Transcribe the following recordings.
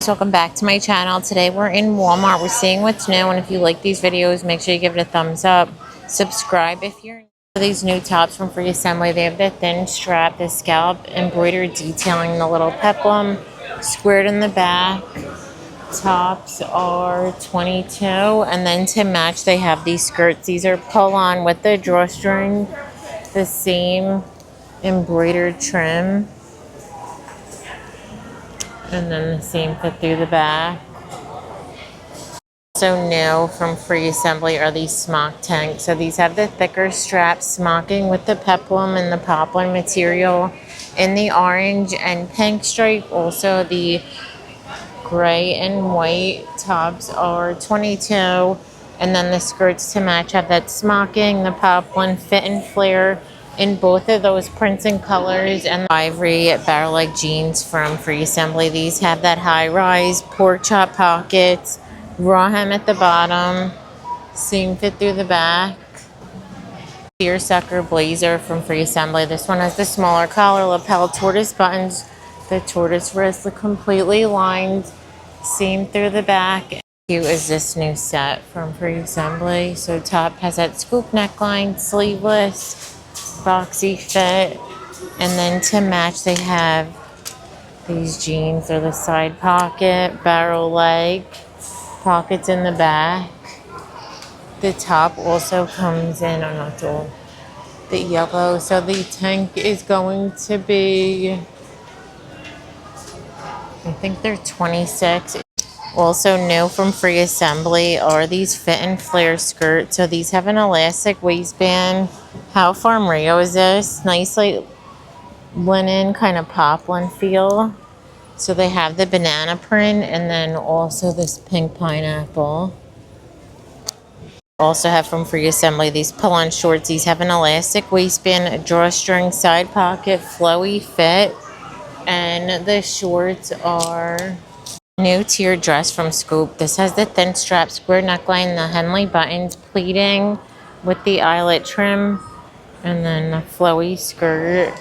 Welcome back to my channel. Today we're in Walmart. We're seeing what's new, and if you like these videos, make sure you give it a thumbs up. Subscribe if you're new. These new tops from Free Assembly. They have the thin strap, the scallop embroidered detailing, the little peplum squared in the back. Tops are $22, and then to match they have these skirts. These are pull-on with the drawstring, the same embroidered trim, and then the same fit through the back. Also new from Free Assembly are these smock tanks. So these have the thicker strap smocking with the peplum and the poplin material in the orange and pink stripe. Also the gray and white tops are $22, and then the skirts to match have that smocking, the poplin fit and flare in both of those prints and colors, and the ivory barrel-like jeans from Free Assembly. These have that high-rise pork chop pockets, raw hem at the bottom, seam fit through the back. Seersucker blazer from Free Assembly. This one has the smaller collar, lapel, tortoise buttons. The tortoise wrist look completely lined, seam through the back. Cute is this new set from Free Assembly. So top has that scoop neckline, sleeveless, boxy fit, and then to match they have these jeans. They're the side pocket, barrel leg, pockets in the back. The top also comes in, oh not all, the yellow. So the tank is going to be, I think they're 26. Also new from Free Assembly are these fit and flare skirts. So these have an elastic waistband. How Farm Rio is this? Nice like linen kind of poplin feel. So they have the banana print and then also this pink pineapple. Also have from Free Assembly these pull-on shorts. These have an elastic waistband, a drawstring, side pocket, flowy fit, and the shorts are new tiered dress from Scoop. This has the thin strap, square neckline, the Henley buttons, pleating with the eyelet trim, and then a flowy skirt,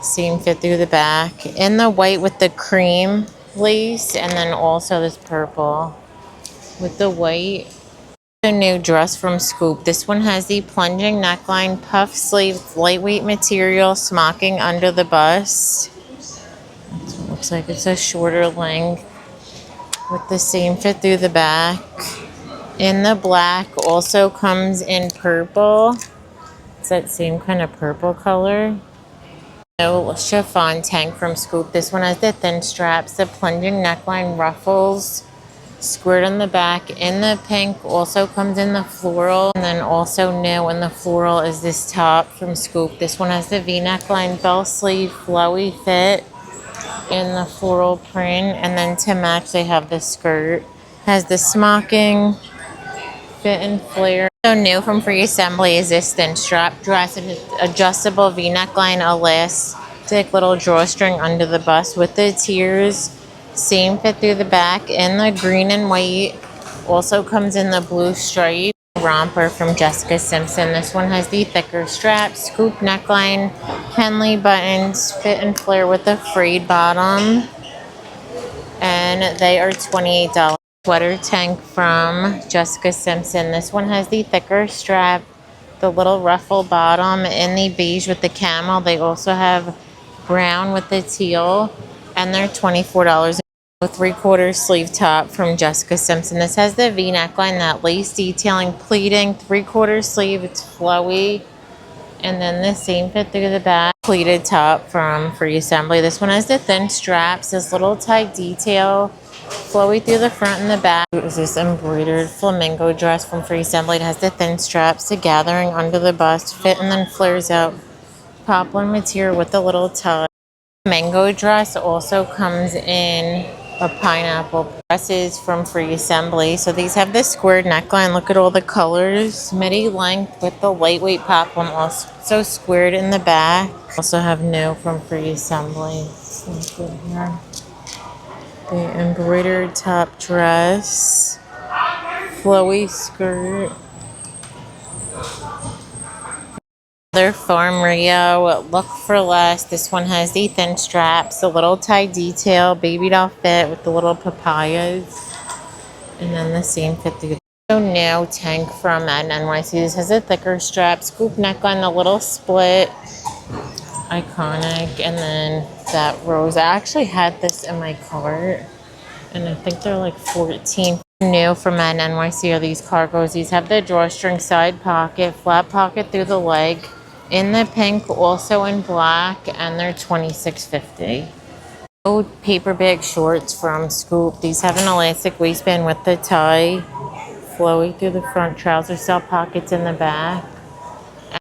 seam fit through the back, in the white with the cream lace, and then also this purple with the white. A new dress from Scoop. This one has the plunging neckline, puff sleeves, lightweight material, smocking under the bust. So it looks like it's a shorter length with the same fit through the back. In the black, also comes in purple. It's that same kind of purple color. No chiffon tank from Scoop. This one has the thin straps, the plunging neckline, ruffles, squared on the back. In the pink, also comes in the floral, and then also new in the floral is this top from Scoop. This one has the V neckline, bell sleeve, flowy fit in the floral print, and then to match they have the skirt, has the smocking, fit and flare. So new from Free Assembly is this thin strap dress, adjustable V neckline, elastic little drawstring under the bust with the tiers. Same fit through the back in the green and white. Also comes in the blue stripe. Romper from Jessica Simpson. This one has the thicker strap, scoop neckline, Henley buttons, fit and flare with the frayed bottom. And they are $28. Sweater tank from Jessica Simpson. This one has the thicker strap, the little ruffle bottom in the beige with the camel. They also have brown with the teal, and they're $24. A 3/4 sleeve top from Jessica Simpson. This has the V neckline, that lace detailing, pleating, 3/4 sleeve. It's flowy, and then the same fit through the back. Pleated top from Free Assembly. This one has the thin straps, this little tight detail, flowy through the front and the back. It was this embroidered flamingo dress from Free Assembly. It has the thin straps, the gathering under the bust, fit and then flares out. Poplin material with a little tie. Mango dress also comes in a pineapple. Dresses from Free Assembly. So these have this squared neckline. Look at all the colors. Midi length with the lightweight poplin, also squared in the back. Also have new from Free Assembly. Let's look good here. The embroidered top dress, flowy skirt. Their Farm Rio, look for less. This one has the thin straps, the little tie detail, baby doll fit with the little papayas, and then the same fit through. So new tank from NYC. This has a thicker strap, scoop neckline, the little split, iconic, and then that rose. I actually had this in my cart, and I think they're like 14. New from NYC are these cargos. These have the drawstring side pocket, flat pocket through the leg, in the pink, also in black, and they're $26.50. Old paper bag shorts from Scoop. These have an elastic waistband with the tie, flowy through the front, trouser style pockets in the back.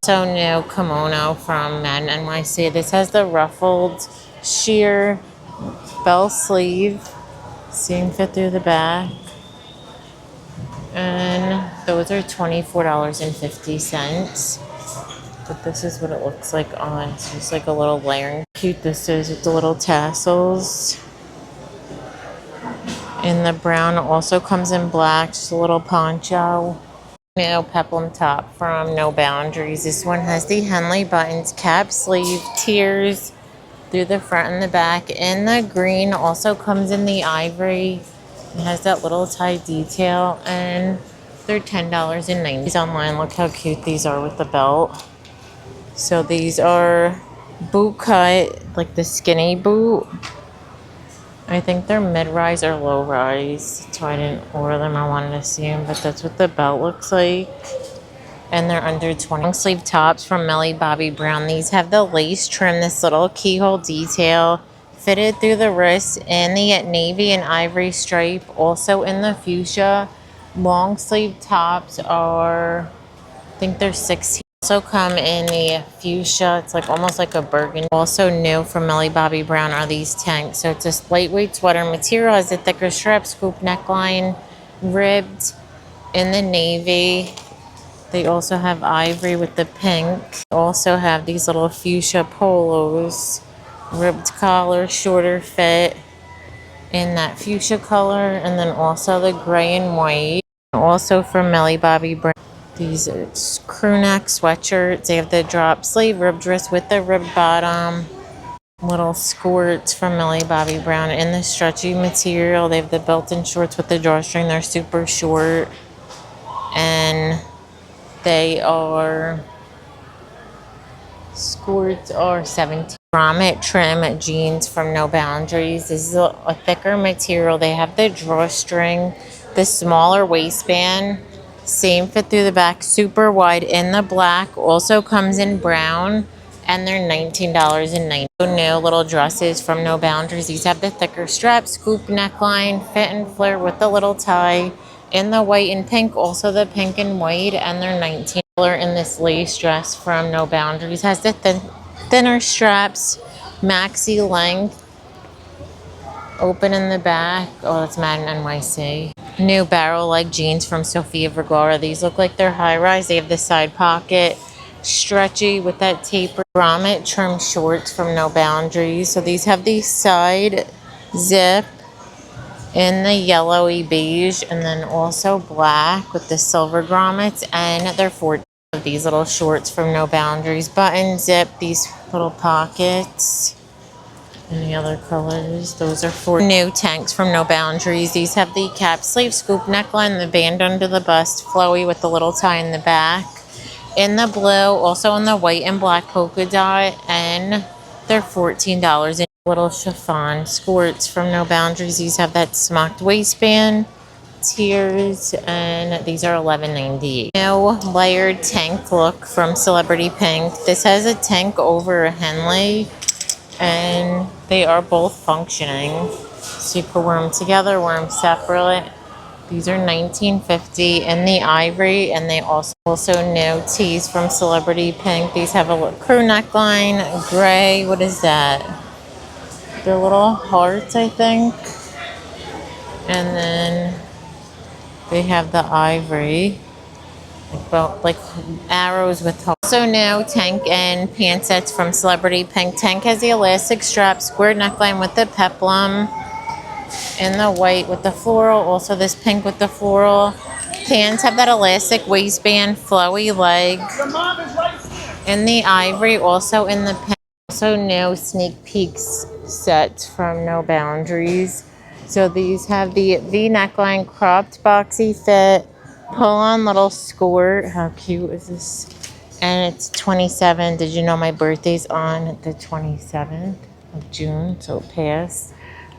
So new kimono from NYC. This has the ruffled sheer bell sleeve, seam fit through the back. And those are $24.50. But this is what it looks like on. It's just like a little layering. Cute this is with the little tassels. And the brown also comes in black, just a little poncho. New peplum top from No Boundaries. This one has the Henley buttons, cap sleeve, tiers through the front and the back. In the green, also comes in the ivory. It has that little tie detail, and they're $10.90. These online, look how cute these are with the belt. So these are boot cut, like the skinny boot. I think they're mid-rise or low-rise. That's why I didn't order them. I wanted to see them, but that's what the belt looks like. And they're under 20. Long sleeve tops from Millie Bobby Brown. These have the lace trim, this little keyhole detail, fitted through the wrist in the navy and ivory stripe, also in the fuchsia. Long sleeve tops are, I think they're 16. Also come in the fuchsia. It's like almost like a burgundy. Also new from Millie Bobby Brown are these tanks. So it's a lightweight sweater material, has a thicker strap, scoop neckline, ribbed in the navy. They also have ivory with the pink. Also have these little fuchsia polos, ribbed collar, shorter fit in that fuchsia color, and then also the gray and white. Also from Millie Bobby Brown. These are crew neck sweatshirts. They have the drop sleeve, ribbed wrist with the ribbed bottom. Little skirts from Millie Bobby Brown in the stretchy material. They have the built-in shorts with the drawstring. They're super short. And they are, skirts are 17. Grommet trim jeans from No Boundaries. This is a thicker material. They have the drawstring, the smaller waistband. Same fit through the back, super wide in the black. Also comes in brown, and they're $19.90. New little dresses from No Boundaries. These have the thicker strap, scoop neckline, fit and flare with the little tie in the white and pink. Also the pink and white, and they're $19. In this lace dress from No Boundaries has the thinner straps, maxi length, open in the back. Oh, that's Madden NYC. New barrel leg jeans from Sofia Vergara. These look like they're high rise. They have the side pocket, stretchy with that taper. Grommet trim shorts from No Boundaries. So these have the side zip in the yellowy beige, and then also black with the silver grommets, and they're 14. These little shorts from No Boundaries. Button zip, these little pockets. Any other colors? Those are 4 new tanks from No Boundaries. These have the cap sleeve, scoop neckline, the band under the bust, flowy with the little tie in the back. In the blue, also in the white and black polka dot, and they're $14. Little chiffon skirts from No Boundaries. These have that smocked waistband, tiers, and these are $11.98. New layered tank look from Celebrity Pink. This has a tank over a Henley, and they are both functioning. So you could wear them together, wear them separate. These are $19.50 in the ivory, and they also new tees from Celebrity Pink. These have a crew neckline, gray. What is that? They're little hearts, I think. And then they have the ivory, like arrows with holes. Also new tank and pant sets from Celebrity Pink. Tank has the elastic strap, square neckline with the peplum, in the white with the floral. Also this pink with the floral. Pants have that elastic waistband, flowy leg. In the ivory, also in the pen. Also no sneak peeks sets from No Boundaries. So these have the V neckline, cropped boxy fit, pull on little skirt. How cute is this? And it's 27. Did you know my birthday's on the 27th of June? So it passed.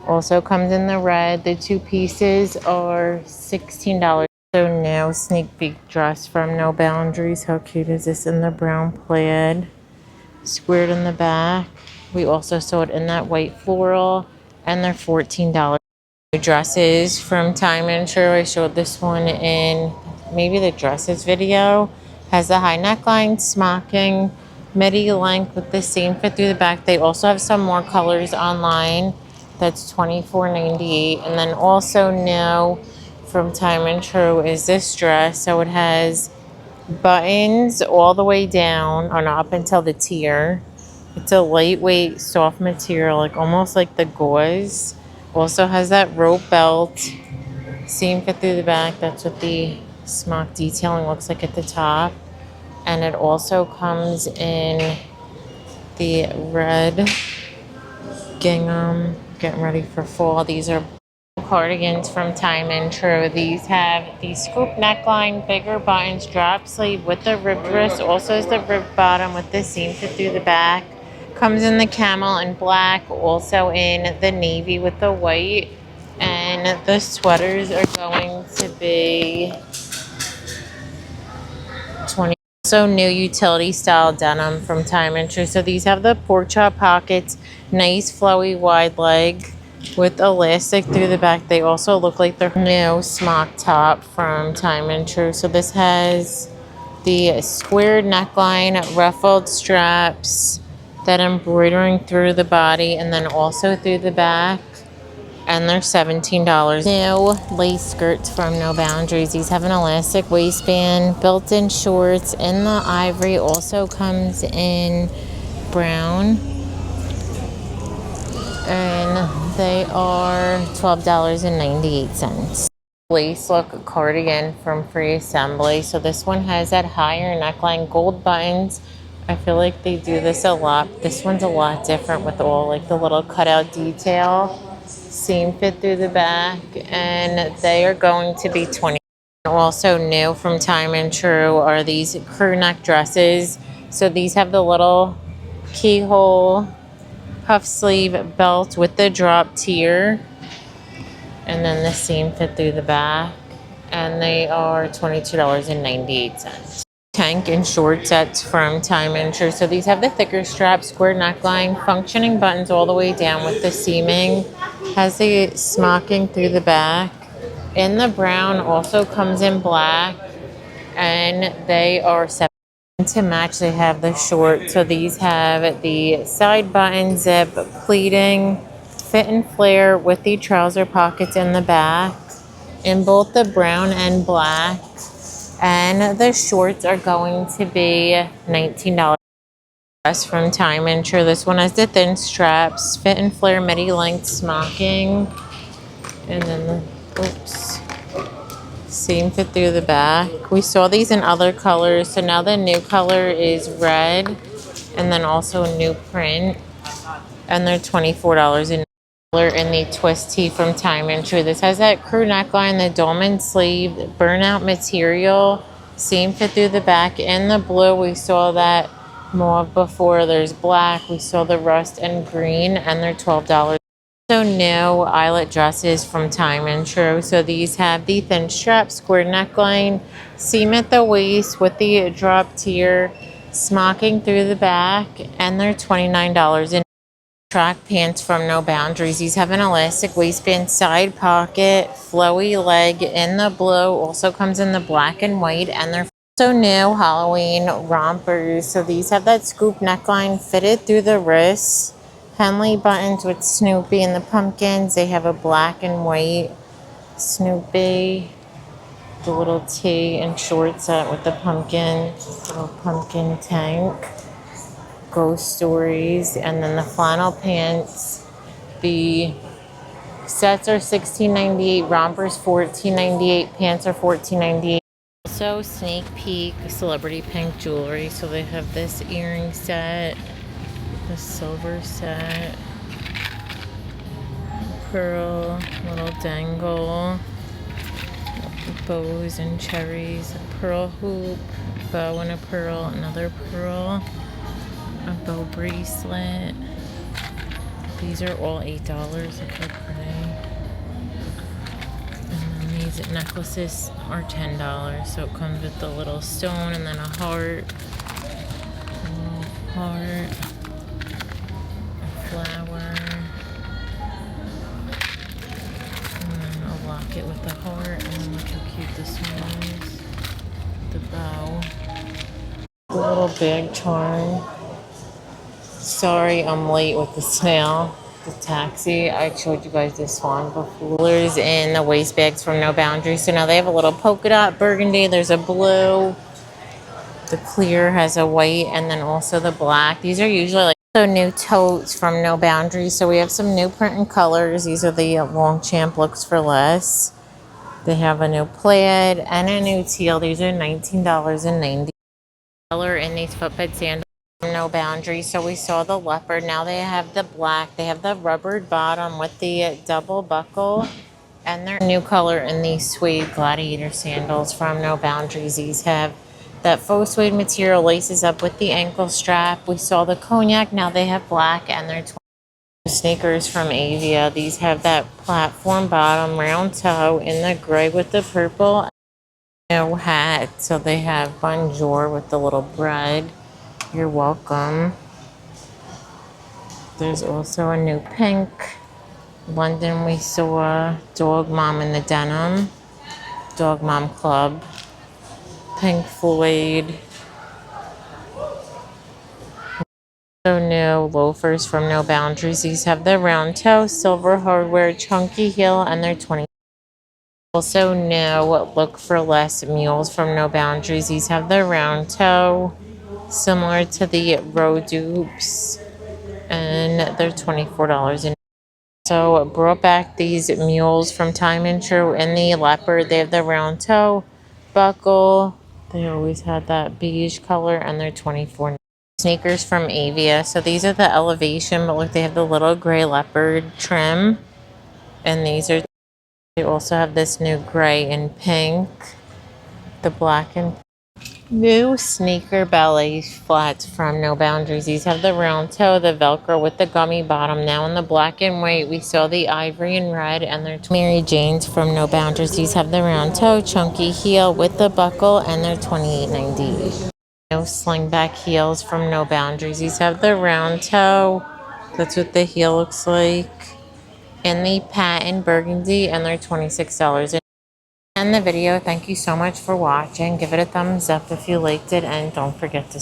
Also comes in the red. The two pieces are $16. So no sneak peek dress from No Boundaries. How cute is this in the brown plaid? Squared in the back. We also saw it in that white floral, and they're $14. Dresses from Time and True. I showed this one in maybe the dresses video. Has the high neckline, smocking, midi length with the same fit through the back. They also have some more colors online. That's $24.98. And then also new from Time and True is this dress. So it has buttons all the way down or up until the tier. It's a lightweight soft material, like almost like the gauze. Also has that rope belt, seam fit through the back. That's what the smock detailing looks like at the top. And it also comes in the red gingham. Getting ready for fall. These are cardigans from Time and True. These have the scoop neckline, bigger buttons, drop sleeve with the ribbed wrist. Also has the ribbed bottom with the seam fit through the back. Comes in the camel and black, also in the navy with the white. And the sweaters are going to be 20. Also new utility style denim from Time and True. So these have the pork chop pockets, nice flowy wide leg with elastic through the back. They also look like they're new smock top from Time and True. So this has the squared neckline, ruffled straps, that embroidering through the body and then also through the back. And they're $17. New lace skirts from No Boundaries. These have an elastic waistband, built-in shorts in the ivory. Also comes in brown. And they are $12.98. Lace look cardigan from Free Assembly. So this one has that higher neckline, gold buttons. I feel like they do this a lot. This one's a lot different with all like the little cutout detail. Seam fit through the back, and they are going to be $20. Also new from Time and True are these crew neck dresses. So these have the little keyhole puff sleeve belt with the drop tier, and then the seam fit through the back, and they are $22.98. Tank and short sets from Time and True. So these have the thicker strap, square neckline, functioning buttons all the way down with the seaming. Has the smocking through the back. In the brown, also comes in black, and they are $7. To match, they have the short. So these have the side button zip pleating, fit and flare with the trouser pockets in the back in both the brown and black. And the shorts are going to be $19. From Time and True. This one has the thin straps, fit and flare midi length smocking, and then seam fit through the back. We saw these in other colors, so now the new color is red, and then also a new print, and they're $24. In the twist tee from Time and True. This has that crew neckline, the dolman sleeve, burnout material, seam fit through the back. In the blue, we saw that mauve before. There's black. We saw the rust and green, and they're $12. So new eyelet dresses from Time and True. So these have the thin strap, square neckline, seam at the waist with the drop tier, smocking through the back, and they're $29. In track pants from No Boundaries. These have an elastic waistband, side pocket, flowy leg in the blue. Also comes in the black and white, and they're also new Halloween rompers. So these have that scoop neckline fitted through the wrists, Henley buttons with Snoopy and the pumpkins. They have a black and white Snoopy, the little tee and short set with the pumpkin, little pumpkin tank. Ghost Stories, and then the flannel pants. The sets are $16.98, rompers $14.98, pants are $14.98. Also, sneak peek celebrity pink jewelry. So they have this earring set, the silver set, pearl, little dangle, bows and cherries, a pearl hoop, bow and a pearl, another pearl, a bow bracelet. These are all $8. Look how pretty. And then these necklaces are $10. So it comes with the little stone and then a heart, a little heart, a flower, and then a locket with the heart. And then look how cute this one is. The bow. The little bag charm. Sorry, I'm late with the snail. The taxi. I showed you guys this one before. Colors in the waist bags from No Boundaries. So now they have a little polka dot burgundy. There's a blue. The clear has a white and then also the black. These are usually like so new totes from No Boundaries. So we have some new print and colors. These are the Longchamp Looks for Less. They have a new plaid and a new teal. These are $19.90. Color in these footbed sandals. No Boundaries. So we saw the leopard. Now they have the black. They have the rubbered bottom with the double buckle. And their new color in these suede gladiator sandals from No Boundaries. These have that faux suede material, laces up with the ankle strap. We saw the cognac. Now they have black and they're sneakers from Avia. These have that platform bottom, round toe in the gray with the purple. No hat. So they have bonjour with the little bread. You're welcome. There's also a new pink. London, we saw Dog Mom in the denim. Dog Mom Club. Pink Floyd. So new loafers from No Boundaries. These have the round toe, silver hardware, chunky heel, and they're $20. Also new Look for Less mules from No Boundaries. These have the round toe, similar to the Row Dupes, and they're $24. So brought back these mules from Time and True in the leopard. They have the round toe, buckle. They always had that beige color, and they're $24. Sneakers from Avia. So these are the elevation, but look, they have the little gray leopard trim, and these are. They also have this new gray and pink, the black and new sneaker ballet flats from No Boundaries. These have the round toe, the Velcro with the gummy bottom. Now in the black and white, we saw the ivory and red, and they're Mary Jane's from No Boundaries. These have the round toe, chunky heel with the buckle, and they're $28.90. No slingback heels from No Boundaries. These have the round toe. That's what the heel looks like. In the patent burgundy, and they're $26. And the video, thank you so much for watching. Give it a thumbs up if you liked it, and don't forget to